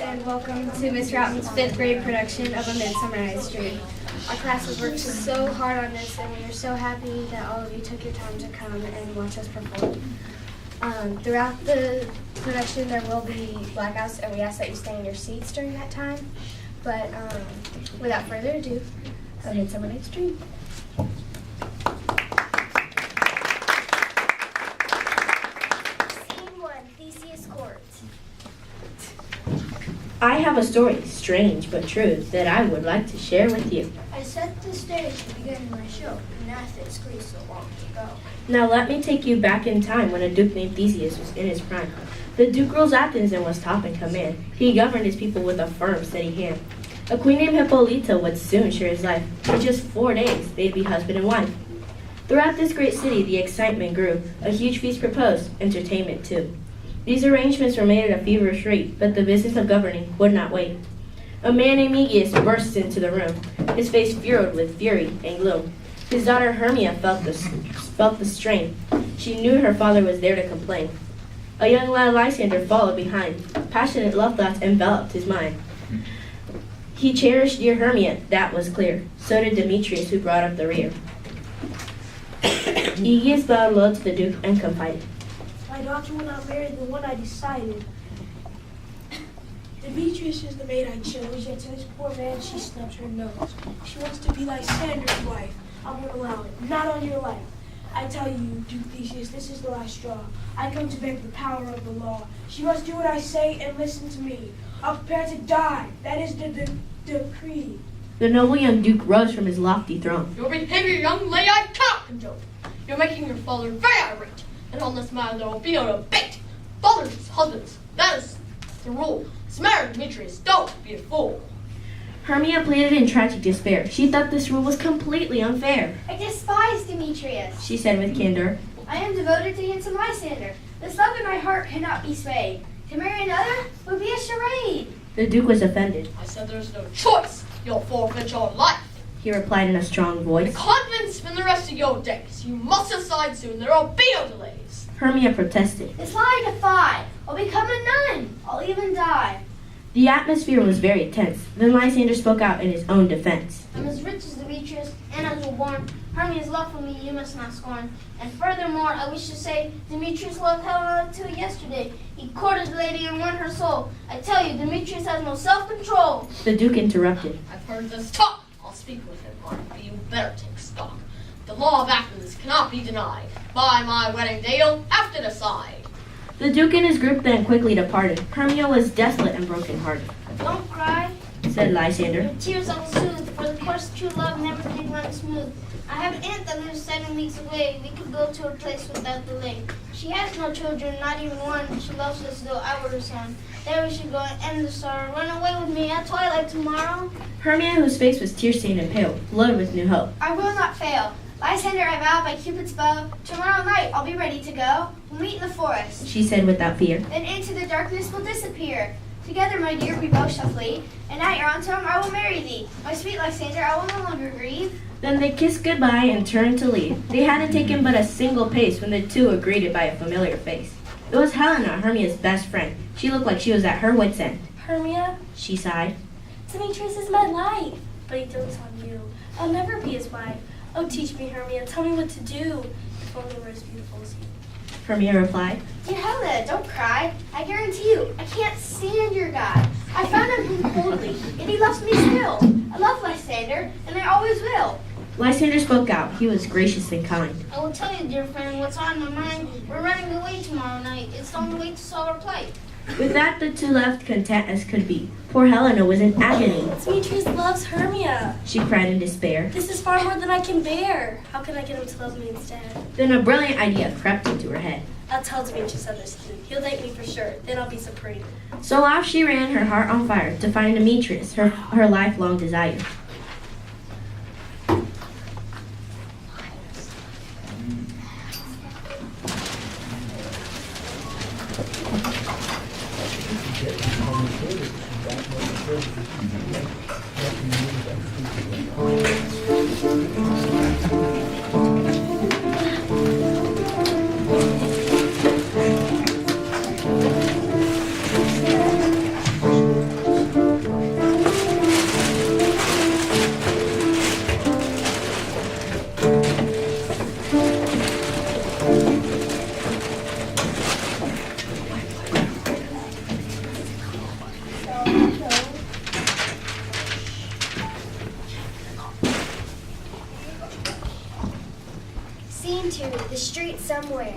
and welcome to Miss Roughton's 5th grade production of A Midsummer Night's Dream. Our class has worked so hard on this, and we are so happy that all of you took your time to come and watch us perform. Throughout the production, there will be blackouts, and we ask that you stay in your seats during that time. But without further ado, A Midsummer Night's Dream. I have a story, strange but true, that I would like to share with you. I set the stage to begin my show, and Athens, Greece, so long ago. Now let me take you back in time when a duke named Theseus was in his prime. The duke rules Athens and was top in command. He governed his people with a firm, steady hand. A queen named Hippolyta would soon share his life. In just 4 days, they'd be husband and wife. Throughout this great city, the excitement grew. A huge feast proposed, entertainment too. These arrangements were made at a feverish rate, but the business of governing would not wait. A man named Aegeus burst into the room, his face furrowed with fury and gloom. His daughter Hermia felt the strain. She knew her father was there to complain. A young lad Lysander followed behind. Passionate love thoughts enveloped his mind. He cherished dear Hermia, that was clear. So did Demetrius, who brought up the rear. Aegeus bowed low to the duke and confided. My daughter will not marry the one I decided. Demetrius is the maid I chose, yet to this poor man she snubs her nose. She wants to be Lysander's wife. I won't allow it, not on your life. I tell you, Duke Theseus, this is the last straw. I come to beg the power of the law. She must do what I say and listen to me. I'll prepare to die. That is the decree. The noble young duke rose from his lofty throne. Your behavior, young lady, I cannot condone. You're making your father very irate, and on this matter there will be no debate. Fathers, husbands, that is the rule. It's married, Demetrius, don't be a fool. Hermia pleaded in tragic despair. She thought this rule was completely unfair. I despise Demetrius, She said with candor. I am devoted to handsome Lysander. This love in my heart cannot be swayed. To marry another would be a charade. The duke was offended. I said there's no choice. You'll forfeit your life. He replied in a strong voice. Convent spend the rest of your days. You must decide soon. There will be no delays. Hermia protested. This law I defy. I'll become a nun. I'll even die. The atmosphere was very tense. Then Lysander spoke out in his own defense. I'm as rich as Demetrius, and as well born. Hermia's love for me you must not scorn. And furthermore, I wish to say, Demetrius loved Helena till yesterday. He courted the lady and won her soul. I tell you, Demetrius has no self-control. The duke interrupted. I've heard this talk. I'll speak with him, but you better take stock. The law of Athens cannot be denied. By my wedding day, you'll have to decide. The duke and his group then quickly departed. Hermia was desolate and broken-hearted. Don't cry. Said Lysander. Your tears I will soothe, for the course of true love never did run smooth. I have an aunt that lives 7 leagues away. We could go to her place without delay. She has no children, not even one. She loves us though I were her son. There we should go and end the sorrow. Run away with me at twilight tomorrow. Hermia, whose face was tear-stained and pale, glowed with new hope. I will not fail. Lysander, I vow by Cupid's bow. Tomorrow night I'll be ready to go. We'll meet in the forest. She said without fear. Then into the darkness we'll disappear. Together, my dear, we both shall flee. And at your own time I will marry thee. My sweet Lysander, I will no longer grieve. Then they kissed goodbye and turned to leave. They hadn't taken but a single pace when the two were greeted by a familiar face. It was Helena, Hermia's best friend. She looked like she was at her wit's end. Hermia, She sighed. Demetrius is my life, but he dotes on you. I'll never be his wife. Oh, teach me, Hermia. Tell me what to do. If only we're as beautiful as you. Hermia replied. Dear Helena, don't cry. I guarantee you, I can't stand your guy. I found him coldly, and he loves me still. I love Lysander, and I always will. Lysander spoke out. He was gracious and kind. I will tell you, dear friend, what's on my mind. We're running away tomorrow night. It's the only way to solve our plight. With that, the two left content as could be. Poor Helena was in agony. Demetrius loves Hermia. She cried in despair. This is far more than I can bear. How can I get him to love me instead? Then a brilliant idea crept into her head. I'll tell Demetrius on this scheme. He'll date me for sure. Then I'll be supreme. So off she ran, her heart on fire, to find Demetrius, her lifelong desire. into the street somewhere.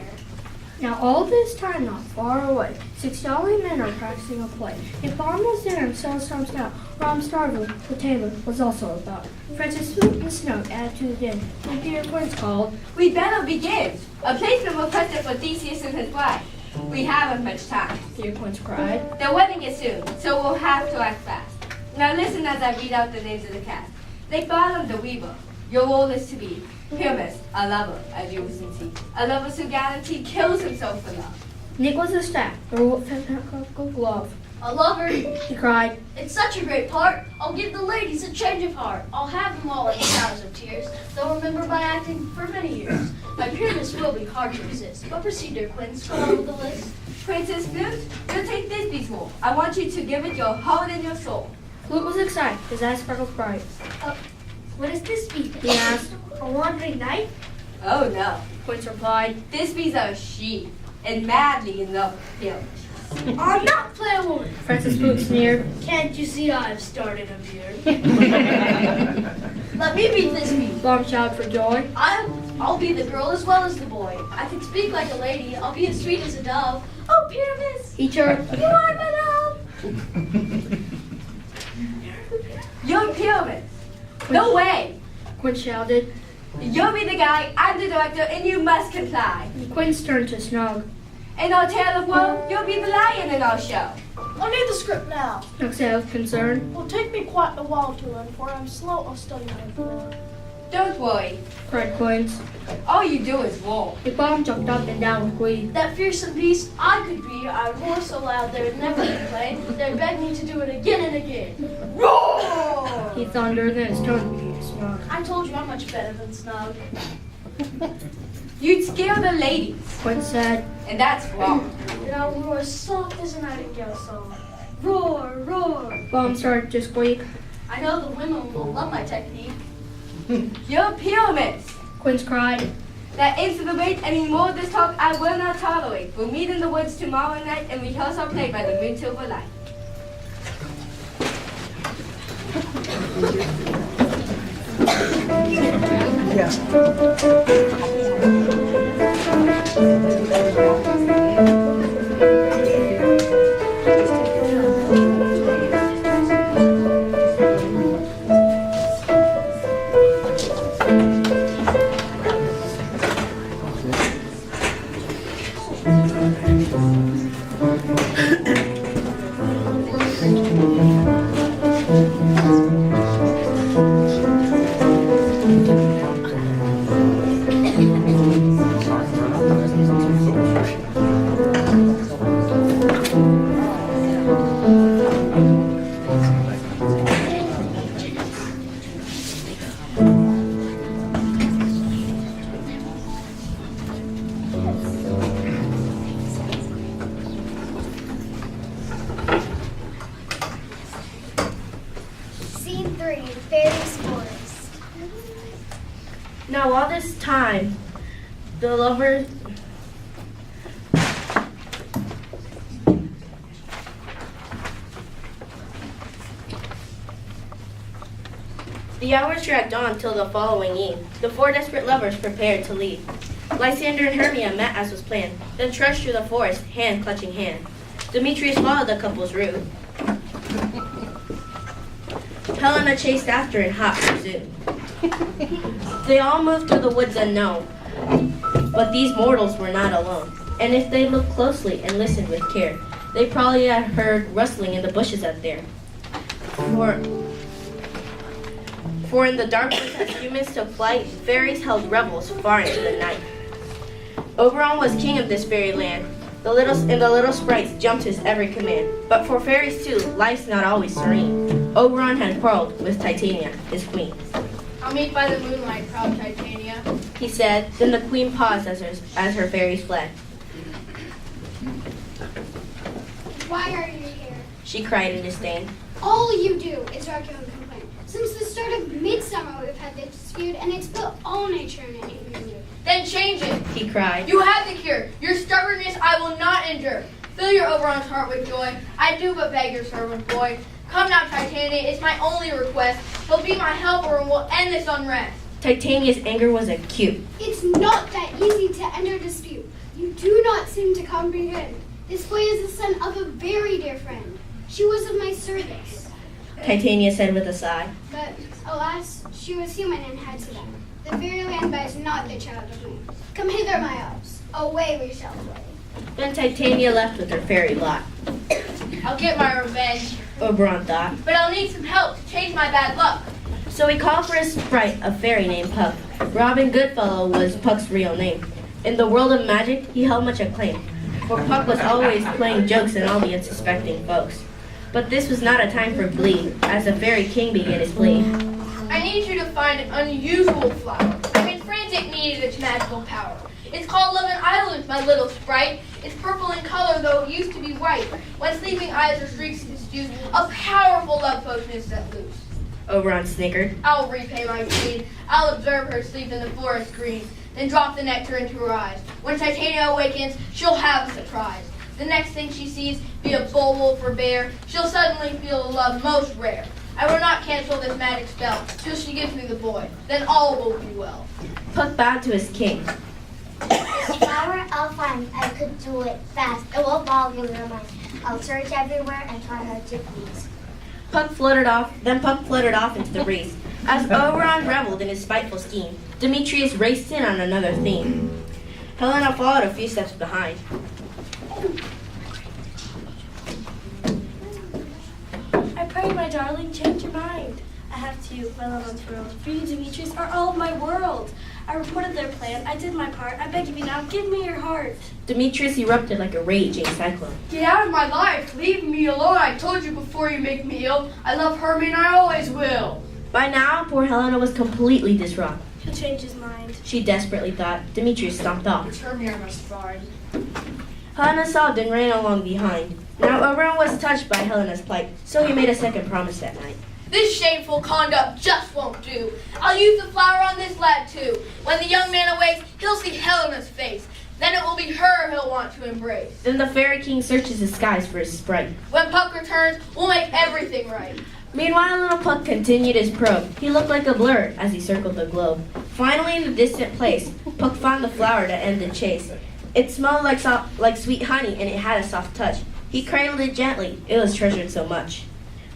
Now all this time, not far away, 6 jolly men are practicing a play. A bomb was there and so storms out. Rom Starville, the tailor, was also about. Francis Swoop and Snug added to the din. And Peter Quince called, "We'd better begin. A placement requested for Theseus and his wife. We haven't much time. Peter Quince cried. The wedding is soon, so we'll have to act fast. Now listen as I read out the names of the cast. Lake Bottom, the weaver. Your role is to be Pyramus, a lover, as you can see. A lover so guaranteed kills himself for love. Nick was a staff, the wolf had a glove. A lover. He cried, It's such a great part. I'll give the ladies a change of heart. I'll have them all like showers of tears. They'll remember my acting for many years. My Pyramus will be hard to resist. But proceed, dear Quince. Go on with the list. Princess Flute, you'll take Thisbe's role. I want you to give it your heart and your soul. Flute was excited, his eyes sparkled bright. What does this mean? He asked, A wandering knight? Oh no, Quince replied, Thisbe's a she, and madly in love with him. I'm not playing woman. Francis Flute sneered. Can't you see I've started a beard? Let me be Thisbe. Bomb shouted for joy. I'll be the girl as well as the boy. I can speak like a lady. I'll be as sweet as a dove. Oh, Pyramus! He chirped, You are my love! You're Pyramus. No way. Quince shouted. You'll be the guy, I'm the director, and you must comply. Quince turned to Snug. In our tale of woe, you'll be the lion in our show. I need the script now. Snug said with concern. It'll take me quite a while to learn, for I'm slow of study my Don't worry, Cried Quince. all you do is roar. The bomb jumped up and down with glee. That fearsome beast I could be. I'd roar so loud there'd never be play. They'd beg me to do it again and again. Roar! He thundered, then his tone became Snug. I told you I'm much better than Snug. You'd scare the ladies, Quince said. and that's wrong. And I'll roar as soft as a nightingale song. Roar, roar. Bomb started to squeak. I know the women will love my technique. You're Pyramus. Quince cried. That ends the debate. Any more of this talk I will not tolerate. We'll meet in the woods tomorrow night and rehearse our play by the moon silver light. Scene 3, Fairies Forest. Now all this time, the lovers... The hours dragged on till the following eve. The four desperate lovers prepared to leave. Lysander and Hermia met as was planned, then trudged through the forest, hand clutching hand. Demetrius followed the couple's route. Helena chased after in hot pursuit. They all moved through the woods unknown, but these mortals were not alone. And if they looked closely and listened with care, they probably had heard rustling in the bushes out there. For in the darkness as humans took flight, fairies held revels far into the night. Oberon was king of this fairy land. The little sprites jumped his every command. But for fairies too, life's not always serene. Oberon had quarreled with Titania, his queen. I'll meet by the moonlight, proud Titania. He said, then the queen paused as her fairies fled. Why are you here? She cried in disdain. All you do is argue and complain. Since the start of Midsummer, we've had this dispute, and it's put all nature in an angry mood. Then change it. He cried. You have the cure. Your stubbornness I will not endure. Fill your Oberon's heart with joy. I do but beg your servant boy. Come now, Titania, it's my only request. He'll be my helper and will end this unrest. Titania's anger was acute. It's not that easy to end a dispute. You do not seem to comprehend. This boy is the son of a very dear friend. She was of my service. Titania said with a sigh. But alas, she was human and had to die. The very land buys not the child of man. Come hither, my elves. Away we shall fly. Then Titania left with her fairy lot. I'll get my revenge, Oberon thought. but I'll need some help to change my bad luck. So he called for a sprite, a fairy named Puck. Robin Goodfellow was Puck's real name. In the world of magic, he held much acclaim, for Puck was always playing jokes on all the unsuspecting folks. But this was not a time for glee, as the fairy king began his plea. I need you to find an unusual flower. I'm in frantic need of its magical power. It's called Love Island, my little sprite. It's purple in color, though it used to be white. When sleeping eyes are streaks confused, a powerful love potion is set loose. Oberon snickered. I'll repay my greed. I'll observe her sleep in the forest green, then drop the nectar into her eyes. When Titania awakens, she'll have a surprise. The next thing she sees, be a bull, wolf, or bear, she'll suddenly feel a love most rare. I will not cancel this magic spell till she gives me the boy. Then all will be well. Puck bowed to his king. This flower I'll find. I could do it fast. It won't boggle your mind. I'll search everywhere and try how to please. Puck fluttered off into the breeze. As Oberon reveled in his spiteful scheme, Demetrius raced in on another theme. Helena followed a few steps behind. I pray, my darling, change your mind. I have to, my love unfurled. For you, Demetrius, are all of my world. I reported their plan. I did my part. I beg of you now, give me your heart. Demetrius erupted like a raging cyclone. Get out of my life. Leave me alone. I told you before you make me ill. I love Hermie and I always will. By now, poor Helena was completely distraught. He'll change his mind. She desperately thought. Demetrius stomped off. It's Hermie I must find. Helena sobbed and ran along behind. Now Oberon was touched by Helena's plight, so he made a second promise that night. This shameful conduct just won't do. I'll use the flower on this lad too. When the young man awakes, he'll see Helena's face. Then it will be her he'll want to embrace. Then the fairy king searches the skies for his sprite. When Puck returns, we'll make everything right. Meanwhile, little Puck continued his probe. He looked like a blur as he circled the globe. Finally, in a distant place, Puck found the flower to end the chase. It smelled like sweet honey, and it had a soft touch. He cradled it gently. It was treasured so much.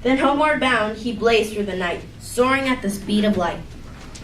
Then homeward bound, he blazed through the night, soaring at the speed of light.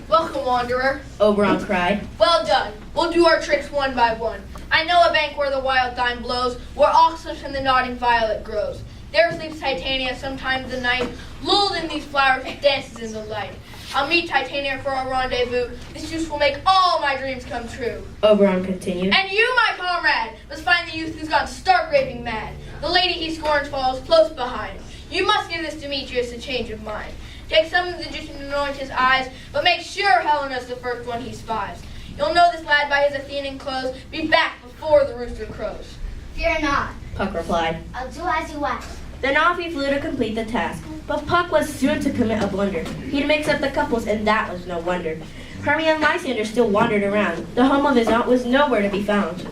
Welcome, wanderer. Oberon cried. Well done. We'll do our tricks one by one. I know a bank where the wild thyme blows, where oxlips and the nodding violet grows. There sleeps Titania sometimes the night, lulled in these flowers, dances in the light. I'll meet Titania for a rendezvous. This juice will make all my dreams come true. Oberon continued. And you, my comrade, must find the youth who's gone stark raving mad. The lady he scorns follows close behind. You must give this Demetrius a change of mind. Take some of the juice and anoint his eyes, but make sure Helena's the first one he spies. You'll know this lad by his Athenian clothes. Be back before the rooster crows. Fear not. Puck replied. I'll do as you ask. Then off he flew to complete the task. But Puck was soon to commit a blunder. He'd mix up the couples, and that was no wonder. Hermie and Lysander still wandered around. The home of his aunt was nowhere to be found.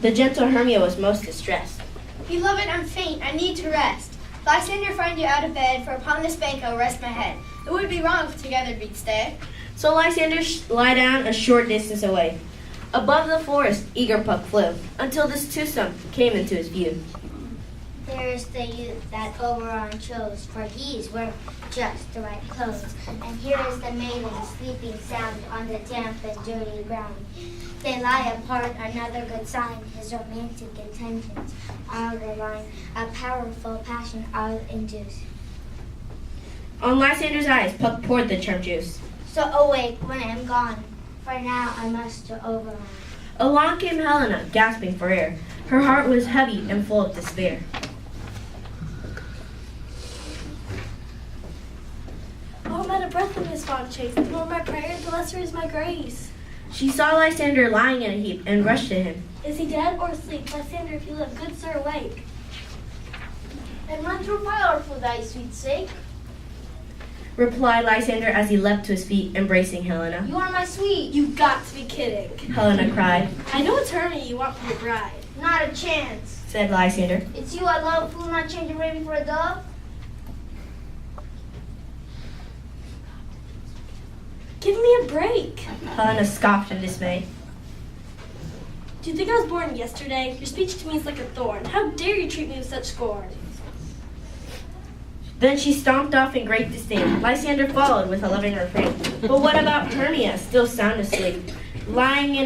The gentle Hermia was most distressed. Beloved, I'm faint. I need to rest. Lysander, find you out of bed, for upon this bank I'll rest my head. It would be wrong if together we'd stay. So Lysander lay down a short distance away. Above the forest, eager Puck flew, until this twosome came into his view. There is the youth that Oberon chose, for he's wearing just the right clothes. And here is the maiden sleeping sound on the damp and dirty ground. They lie apart, another good sign. His romantic intentions are the line. A powerful passion I'll induce. On Lysander's eyes, Puck poured the charm juice. So awake when I am gone, for now I must to Oberon. Along came Helena, gasping for air. Her heart was heavy and full of despair. Oh, I'm out of breath in this fond chase. The more my prayer, the lesser is my grace. She saw Lysander lying in a heap and rushed to him. Is he dead or asleep? Lysander, if you live, good sir, awake. And run through fire for thy sweet sake. Replied Lysander as he leapt to his feet, embracing Helena. You are my sweet. You've got to be kidding. Helena cried. I know it's Hermie you want for your bride. Not a chance. Said Lysander. It's you I love, who will not change a raven for a dove. Give me a break. Helena scoffed in dismay. Do you think I was born yesterday? Your speech to me is like a thorn. How dare you treat me with such scorn? Then she stomped off in great disdain. Lysander followed with a loving refrain. But what about Hermia, still sound asleep, lying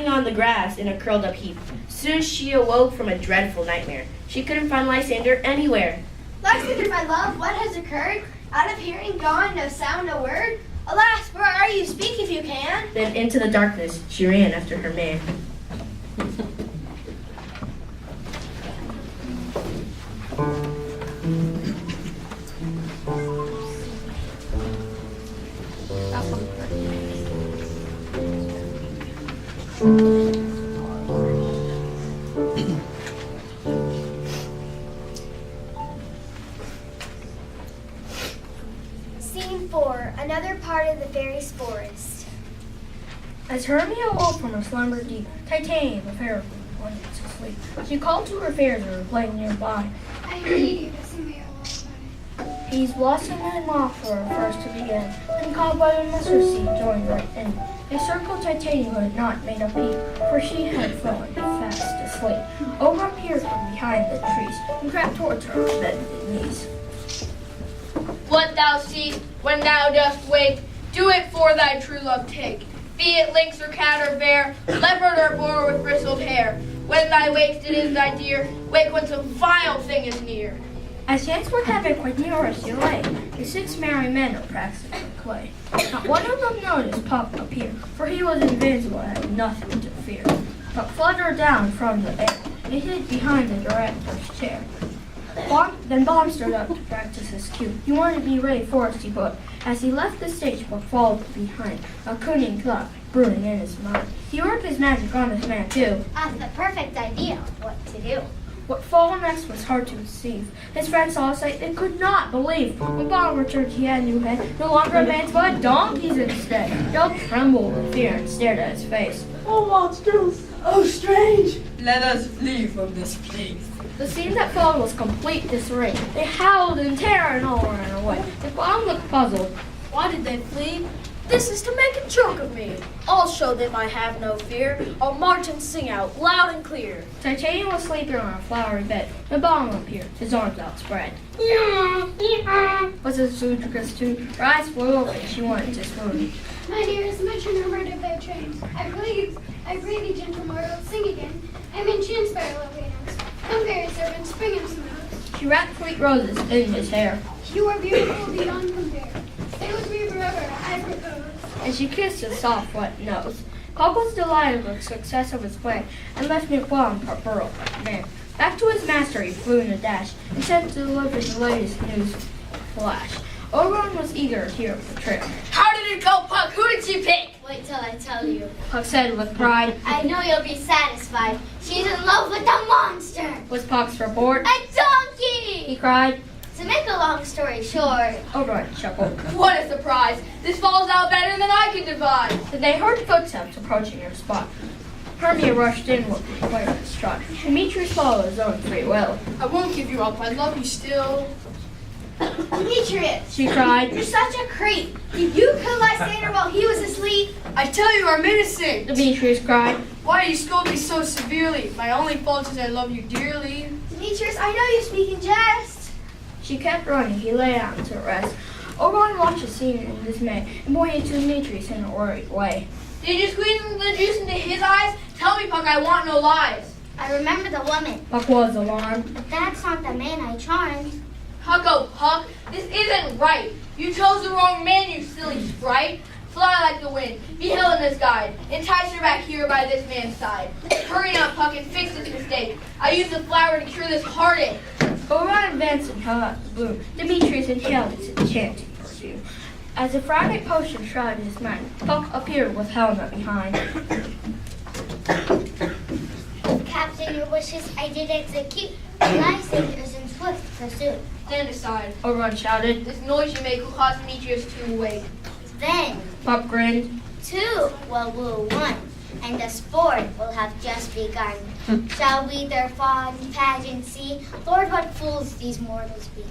on the grass in a curled up heap? Soon she awoke from a dreadful nightmare. She couldn't find Lysander anywhere. Lysander, my love, what has occurred? Out of hearing, gone, no sound, no word? Alas, where are you? Speak if you can. Then into the darkness she ran after her man. Scene 4. Another part of the fairy's forest. As Hermia awoke from her slumber deep, Titania, the fair one, went to sleep. She called to her fairies who were playing nearby. I need you to sing me a lullaby. He's blossoming and moth for her first to begin, then called by the mustard seed joined right in. They circled Titania who had not made a peep, for she had fallen fast asleep. Ogre appeared from behind the trees and crept towards her on bended knees. What thou seest when thou dost wake, do it for thy true love take. Be it lynx or cat or bear, leopard or boar with bristled hair. When thy wakes, it is thy dear. Wake when some vile thing is near. As chance would have it quite near as she lay, the 6 merry men were practicing clay. Not one of them noticed Puck appear, for he was invincible and had nothing to fear. Puck fluttered down from the air and hid behind the director's chair. Then Bomb stood up to practice his cue. He wanted to be ready for us, he put. As he left the stage, Puck followed behind, a cunning thought brewing in his mind. He worked his magic on this man, too. I've the perfect idea what to do. What followed next was hard to receive. His friends saw a sight they could not believe. When Bomb returned, he had a new head, no longer a man's but donkeys instead. They all trembled with fear and stared at his face. Oh, monsters! Oh, strange! Let us flee from this place. The scene that followed was complete disarray. They howled in terror and all ran away. The Bomb looked puzzled. Why did they flee? This is to make a joke of me. I'll show them I have no fear. I'll march and sing out loud and clear. Titania was sleeping on a flowery bed. The Bomb appeared, his arms outspread. Was his ludicrous tune. Her eyes flew open, she wanted to swoon. My dearest, much in murder by trains. I pray thee, gentle mortal, sing again. I'm entranced by your lovely notes. Come, fairy servant, spring him some notes. She wrapped sweet roses in his hair, You are beautiful beyond compare. Stay with me forever, I propose. and she kissed his soft, wet nose. Cock was delighted with the success of his plan, and left Nick Bomb burrowed like a man. Back to his master he flew in a dash, and sent to deliver the latest news flash. Oberon was eager to hear of the trick. How did it go, Puck? Who did she pick? Wait till I tell you. Puck said with pride. I know you'll be satisfied. She's in love with a monster. Was Puck's report. A donkey! He cried. To make a long story short, Oberon chuckled. What a surprise! This falls out better than I could devise. Then they heard footsteps approaching their spot. Hermia rushed in with quite a strut. Demetrius followed his own free will. I won't give you up. I love you still. Demetrius, She cried. you're such a creep. Did you kill Lysander while he was asleep? I tell you, I'm innocent. Demetrius cried. Why do you scold me so severely? My only fault is I love you dearly. Demetrius, I know you speak in jest. She kept running. He lay down to rest. Oberon watched the scene in dismay and pointed to Demetrius in a worried way. Did you squeeze the juice into his eyes? Tell me, Puck, I want no lies. I remember the woman. Puck was alarmed. But that's not the man I charmed. Puck, oh Puck, this isn't right. You chose the wrong man, you silly sprite. Fly like the wind, be Helena's guide. Entice her back here by this man's side. Hurry now, Puck, and fix this mistake. I use the flower to cure this heartache. Oberon advanced and held out the bloom. Demetrius inhaled its enchanting perfume. As the fragment potion shrouded his mind, Puck appeared with Helena behind. Captain, your wishes I did execute. Lysander's in swift pursuit. Stand aside. Oberon shouted. This noise you make will cause Demetrius to awake. Then, Puck grinned. 2 will woo 1. and the sport will have just begun. Shall we their fond pageant see? Lord, what fools these mortals be.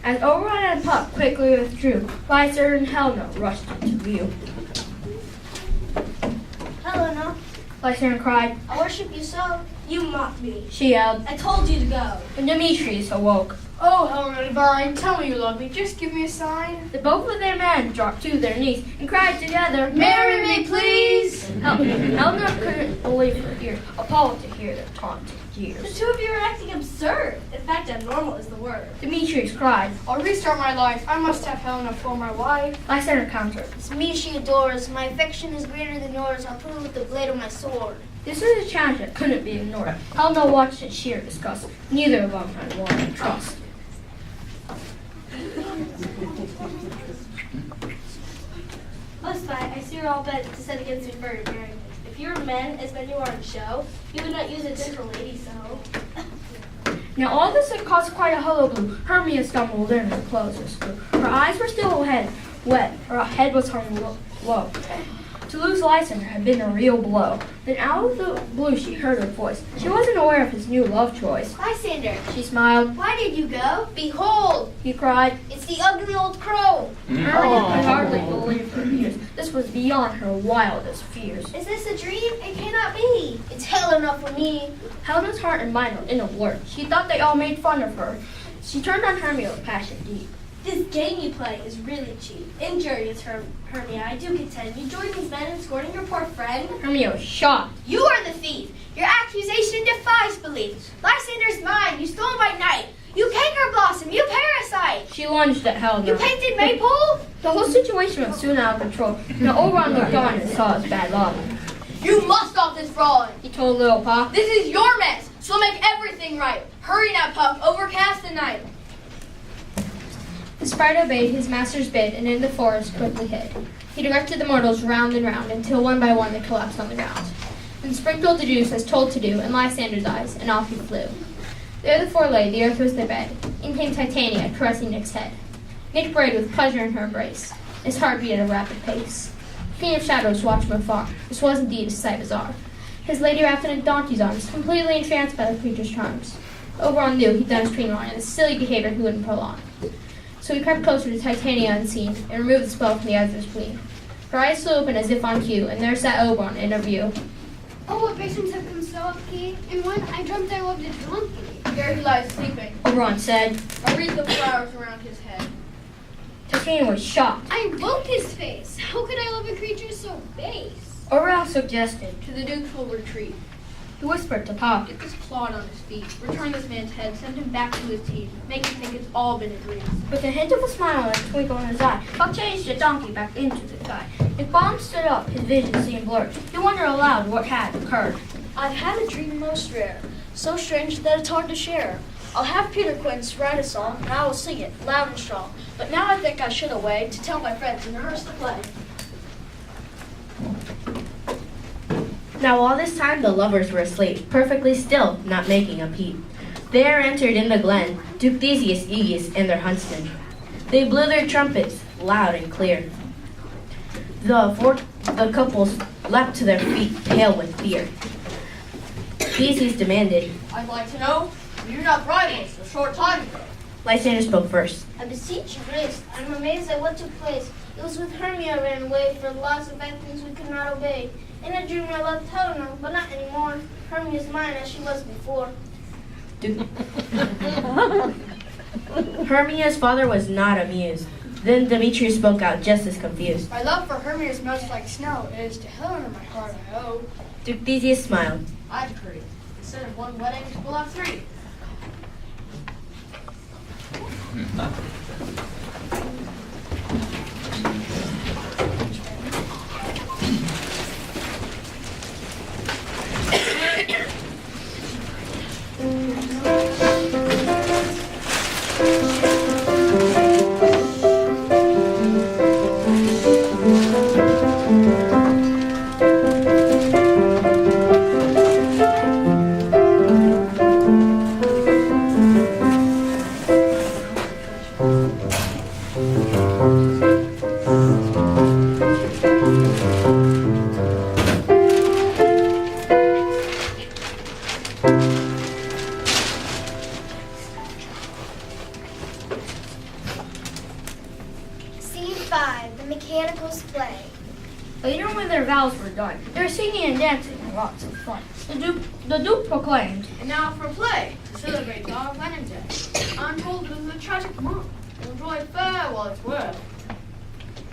As Oberon and Puck quickly withdrew, Lysander and Helena rushed into view. Helena, Lysander cried. I worship you so. You mocked me. She yelled, I told you to go. and Demetrius awoke. Oh, Helena divine, tell me you love me. Just give me a sign. The both of their men dropped to their knees and cried together, Marry me, please. Helena couldn't believe her ears, appalled to hear their taunting The jeers. two of you are acting absurd. In fact, abnormal is the word. Demetrius cried. I'll restart my life. I must have Helena for my wife. Lysander countered. It's me she adores. My affection is greater than yours. I'll prove with the blade of my sword. This was a challenge that couldn't be ignored. Helena watched in sheer disgust. Neither of them had one to trust. Most fight, I see you're all bent to set against me for your marriage. If you were men, as men you are in show, you would not use a gentle lady so. Now all this had caused quite a hullabaloo. Hermia stumbled in and closed her screw. Her eyes were still wet. Her head was hung low. To lose Lysander had been a real blow. Then out of the blue she heard her voice. She wasn't aware of his new love choice. Lysander, She smiled. why did you go? Behold, He cried. it's the ugly old crow. Hermia could hardly believe her ears. This was beyond her wildest fears. Is this a dream? It cannot be. It's hell enough for me. Helena's heart and mind were in a blur. She thought they all made fun of her. She turned on Hermia with passion deep. This game you play is really cheap. Injurious, Hermia. I do contend. You join these men in scorning your poor friend. Hermia was shocked. You are the thief. Your accusation defies belief. Lysander's mine. You stole by night. You canker blossom. You parasite. She lunged at Helena. You painted maypole. The whole situation was soon out of control. Now Oberon looked on and saw his bad luck. You must stop this fraud. He told little Pa. This is your mess, so make everything right. Hurry now, Puck. Overcast the night. The sprite obeyed his master's bid and in the forest quickly hid. He directed the mortals round and round until one by one they collapsed on the ground. Then sprinkled the juice as told to do in Lysander's eyes, and off he flew. There the four lay, the earth was their bed. In came Titania, caressing Nick's head. Nick brayed with pleasure in her embrace. His heart beat at a rapid pace. Queen of Shadows watched from afar. This was indeed a sight bizarre. His lady wrapped in a donkey's arms, completely entranced by the creature's charms. Oberon knew he'd done his queen wrong, and this silly behavior he wouldn't prolong. So he crept closer to Titania unseen, and removed the spell from the eyes of his queen. Her eyes flew open as if on cue, and there sat Oberon in her view. Oh, what visions have come so lucky. In one, I dreamt I loved a donkey. There he lies sleeping. Oberon said. I wreath the flowers around his head. Titania was shocked. I wrote his face. How could I love a creature so base? Oberon suggested. To the Duke's will retreat. He whispered to Pa. Get this clod on his feet. Return this man's head. Send him back to his team. Make him think it's all been a dream. With a hint of a smile and a twinkle in his eye, Pa changed the donkey back into the sky. If Baum stood up, his vision seemed blurred. He wondered aloud what had occurred. I've had a dream most rare, so strange that it's hard to share. I'll have Peter Quince write a song, and I will sing it loud and strong. But now I think I should away to tell my friends and rehearse the play. Now all this time the lovers were asleep, perfectly still, not making a peep. There entered in the glen Duke Theseus, Aegeus, and their huntsmen. They blew their trumpets, loud and clear. The couples leapt to their feet, pale with fear. Theseus demanded. I'd like to know, were you not rivals a short time ago? Lysander spoke first. I beseech your grace. I'm amazed at what took place. It was with Hermia I ran away for the laws of Athens we could not obey. In a dream I loved Helena, but not anymore. Hermia is mine as she was before. Hermia's father was not amused. Then Demetrius spoke out just as confused. My love for Hermia melts like snow. It is to Helena my heart I owe. Duke Theseus smiled. I decree. Instead of one wedding, we'll have three. 5, the Mechanicals play. Later, when their vows were done, they were singing and dancing and lots of fun. The Duke proclaimed, And now for play, to celebrate our wedding day. I'm told it is a tragic month. Enjoy fair while it's worth.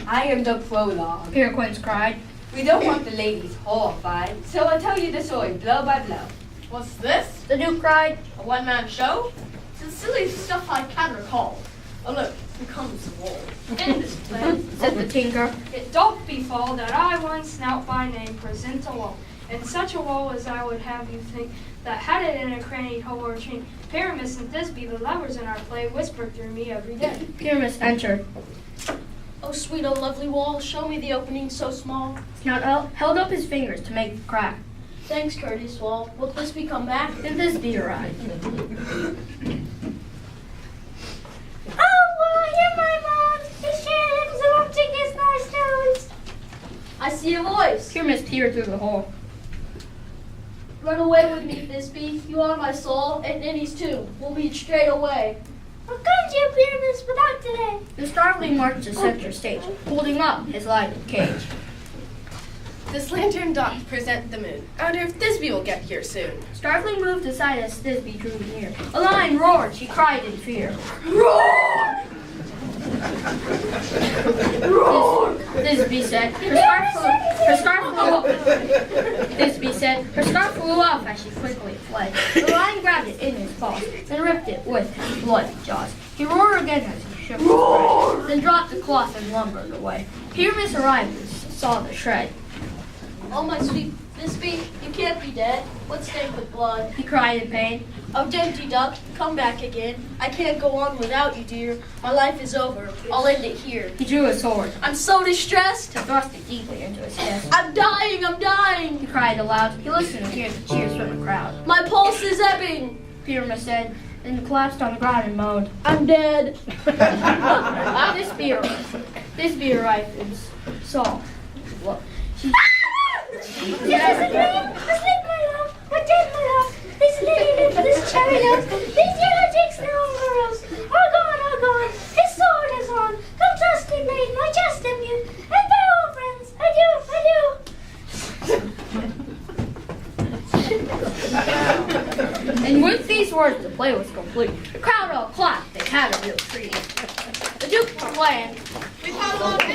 I am the prologue. Peregrines cried. We don't want the ladies horrified, so I'll tell you the story blow by blow. What's this? The Duke cried. A one-man show? It's the silliest stuff I can recall. Oh look, here comes the wall. In this play, Said the tinker. it doth befall that I once snout by name present a wall, and such a wall as I would have you think, that had it in a crannied hole or chain, Pyramus and Thisbe, the lovers in our play, whisper through me every day. Pyramus entered. Oh sweet, oh lovely wall, show me the opening so small. Snout held up his fingers to make the crack. Thanks, courteous wall. Will Thisbe come back? Then Thisbe arrived. Oh, hear my moan. His shins erupting his nice stones. I see a voice. Pyramus peered through the hole. Run away with me, Thisbe. You are my soul, and Ninny's too. We'll meet straight away. I'll come to you, Pyramus, but not today. The starveling marched to center stage, holding up his lighted cage. This lantern doth present the moon. I wonder if Thisbe will get here soon. Starveling moved aside as Thisbe drew near. A lion roared, she cried in fear. Roar! Thisbe said, her scarf flew off as she quickly fled. The lion grabbed it in his paws, then ripped it with his bloody jaws. He roared again as he shook his head, then dropped the cloth and lumbered away. Pyramus arrived and saw the shred. Oh, my sweet Thisbe, you can't be dead. What's stained with blood? He cried in pain. Oh, dainty duck, come back again. I can't go on without you, dear. My life is over. I'll end it here. He drew his sword. I'm so distressed. He thrust it deeply into his chest. I'm dying, I'm dying. He cried aloud. He listened to hear the cheers from the crowd. My pulse is ebbing. Pyramus said, then collapsed on the ground and moaned. I'm dead. Thisbe arrived and saw. Well, she. This isn't me. Asleep, my love. Or dead, my love. This lady, this chariot, these yellow chicks, their own girls. All gone, all gone. His sword is on. Come trust me, maid, my chest immune. And farewell, friends. Adieu, adieu. And with these words, the play was complete. The crowd all clapped. They had a real treat. The Duke proclaimed, We've had a long day.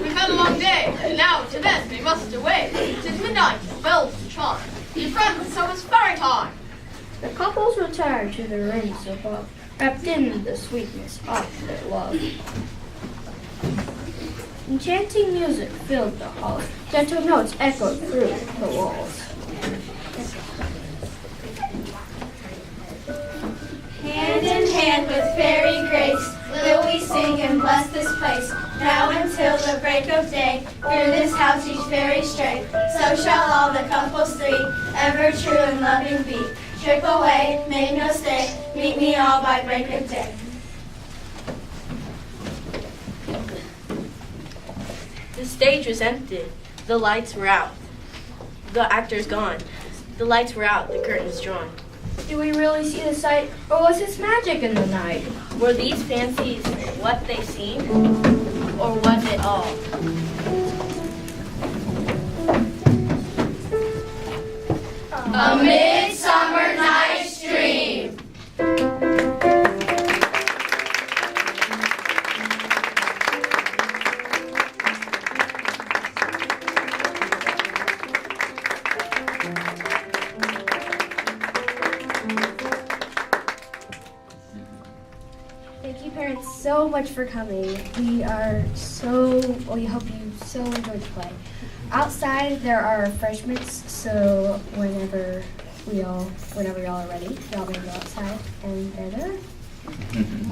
We've had a long day, and now to bed we must away. 'Tis midnight, the bells to chime. Dear friends, so it's fairy time. the couples retired to their rooms above, wrapped in the sweetness of their love. Enchanting music filled the halls. Gentle notes echoed through the walls. Hand in hand with fairy grace, will we sing and bless this place. Now until the break of day, through this house each fairy stray. So shall all the couples three, ever true and loving be. Trip away, make no stay, meet me all by break of day. The stage was empty. The lights were out. The actors gone. The lights were out. The curtains drawn. Did we really see the sight, or was this magic in the night? Were these fancies what they seemed, or was it all? A Midsummer Night's Dream. Thank you, parents, so much for coming. We hope you so enjoyed the play. Outside, there are refreshments, so whenever y'all are ready, y'all may go outside and they're there.